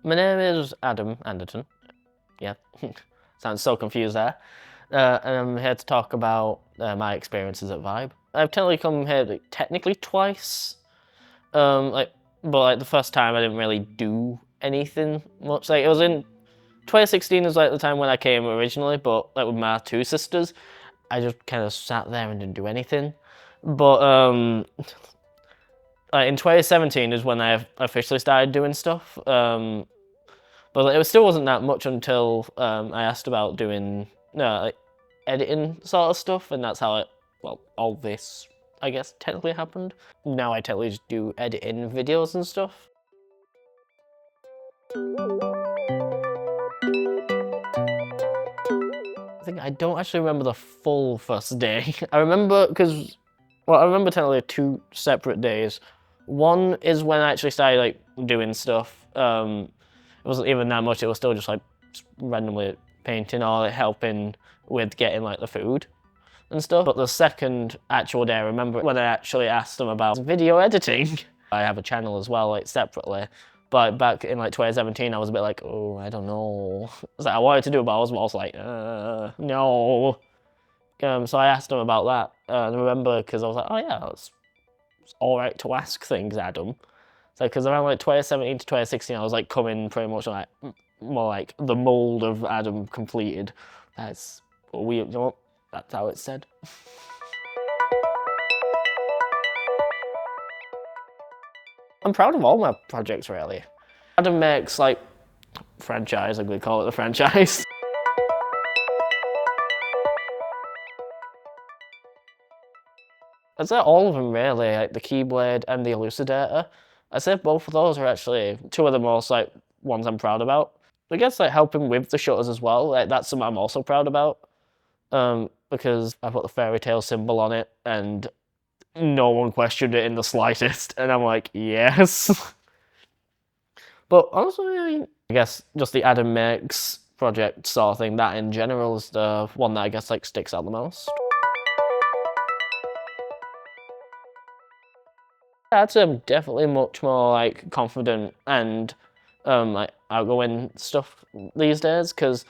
My name is Adam Anderton. Yeah, sounds so confused there. And I'm here to talk about my experiences at Vibe. I've technically come here technically twice. But the first time I didn't really do anything much. Like it was in 2016 was like the time when I came originally, but like with my two sisters, I just kind of sat there and didn't do anything. But like in 2017 is when I officially started doing stuff. But it still wasn't that much until I asked about doing like editing sort of stuff, and that's how all this, I guess, technically happened. Now I technically just do editing videos and stuff. I don't actually remember the full first day. I remember I remember technically 2 separate days. One is when I actually started like doing stuff. It wasn't even that much, it was still just like randomly painting or like, helping with getting like the food and stuff. But the second actual day, I remember when I actually asked them about video editing. I have a channel as well, like separately. But back in like 2017, I was a bit like, oh, I don't know. I wanted to do it, but I was also like, no. So I asked them about that. And I remember because I was like, oh yeah, it's all right to ask things, Adam. So because around like 2017 to 2016, I was like coming pretty much like more like the mold of Adam completed. That's weird, you know? That's how it's said. I'm proud of all my projects, really. Adam Mech's like franchise, like we call it the franchise. I'd say all of them really, like the Keyblade and the Elucidator. I'd say both of those are actually 2 of the most like ones I'm proud about. I guess like helping with the shutters as well, like that's something I'm also proud about. Because I put the fairy tale symbol on it and no one questioned it in the slightest, and I'm like, yes. But honestly, I guess just the Adam Mech's project sort of thing, that in general is the one that I guess like sticks out the most. I'd say I'm definitely much more like confident and like outgoing stuff these days, because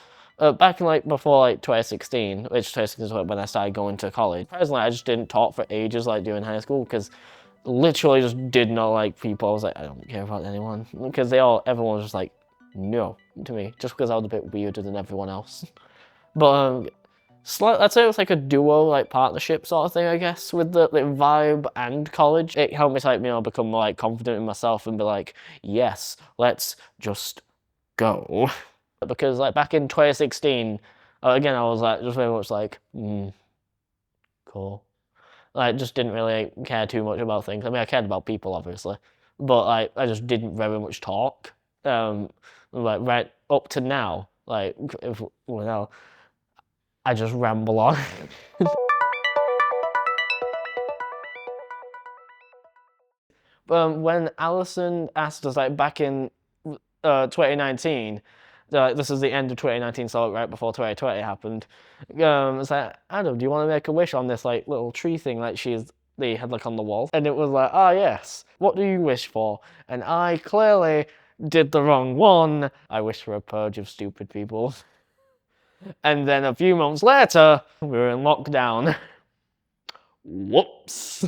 back in like before like 2016, which 2016 is when I started going to college, surprisingly I just didn't talk for ages like during high school, because literally just did not like people. I was like, I don't care about anyone, because everyone was just like, no, to me, just because I was a bit weirder than everyone else. But I'd say it was like a duo, like partnership sort of thing, I guess, with the like, Vibe and college. It helped me to like, become more like confident in myself and be like, yes, let's just go. Because like back in 2016, again, I was like just very much like, cool. Like just didn't really care too much about things. I mean, I cared about people obviously, but like I just didn't very much talk. Like right up to now, like I just ramble on. When Alison asked us, like back in 2019, this is the end of 2019, so right before 2020 happened. It's like, Adam, do you want to make a wish on this like little tree thing like they had like on the wall? And it was like, ah yes, what do you wish for? And I clearly did the wrong one. I wished for a purge of stupid people. And then a few months later, we were in lockdown. Whoops.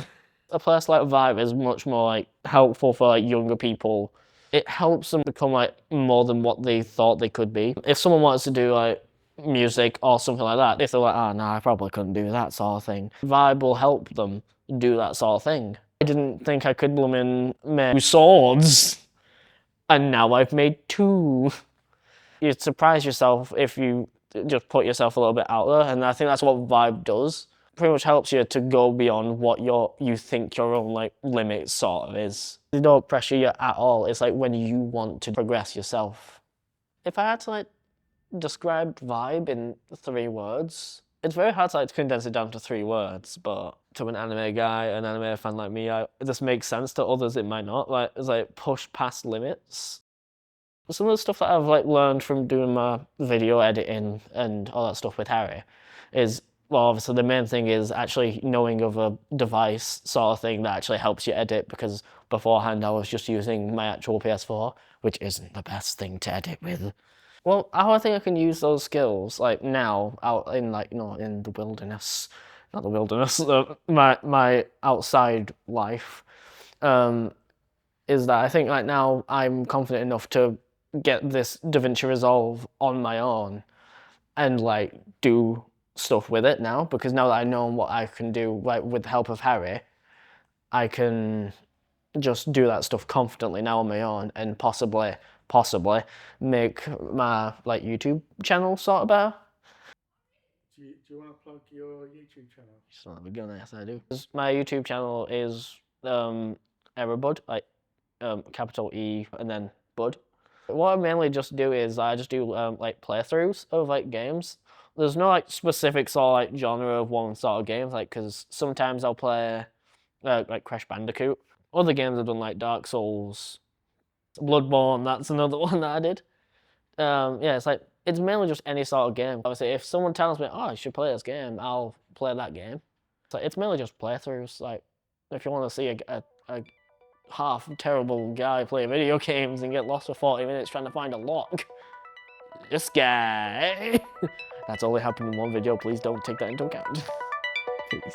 A place like Vibe is much more like helpful for like younger people. It helps them become like more than what they thought they could be. If someone wants to do like music or something like that, if they're like, oh no, I probably couldn't do that sort of thing, Vibe will help them do that sort of thing. I didn't think I could make 2 swords, and now I've made 2. You'd surprise yourself if you just put yourself a little bit out there, and I think that's what Vibe does. Pretty much helps you to go beyond what you think your own like limit sort of is. They don't pressure you at all. It's like when you want to progress yourself. If I had to like describe Vibe in 3 words, it's very hard to like condense it down to 3 words, but to an anime guy, an anime fan like me, this makes sense. To others it might not. Like it's like push past limits. Some of the stuff that I've like learned from doing my video editing and all that stuff with Harry is, well, obviously the main thing is actually knowing of a device sort of thing that actually helps you edit, because beforehand I was just using my actual PS4, which isn't the best thing to edit with. Well, how I think I can use those skills, like now, out in like, in the wilderness, not the wilderness, my outside life, is that I think like now I'm confident enough to get this DaVinci Resolve on my own and like do stuff with it now, because now that I know what I can do, like with the help of Harry, I can just do that stuff confidently now on my own and possibly make my like YouTube channel sort of better. Do you want to plug your YouTube channel? Son of a gun, yes I do. My YouTube channel is Errorbud, like capital E and then Bud. What I mainly just do is I just do like playthroughs of like games. There's no like specific sort of like genre of one sort of games, like because sometimes I'll play like Crash Bandicoot. Other games I've done like Dark Souls, Bloodborne. That's another one that I did. Yeah, it's like it's mainly just any sort of game. Obviously, if someone tells me, "Oh, you should play this game," I'll play that game. So it's mainly just playthroughs. Like if you want to see a half terrible guy play video games and get lost for 40 minutes trying to find a lock. This guy. That's only happened in one video. Please don't take that into account. Please.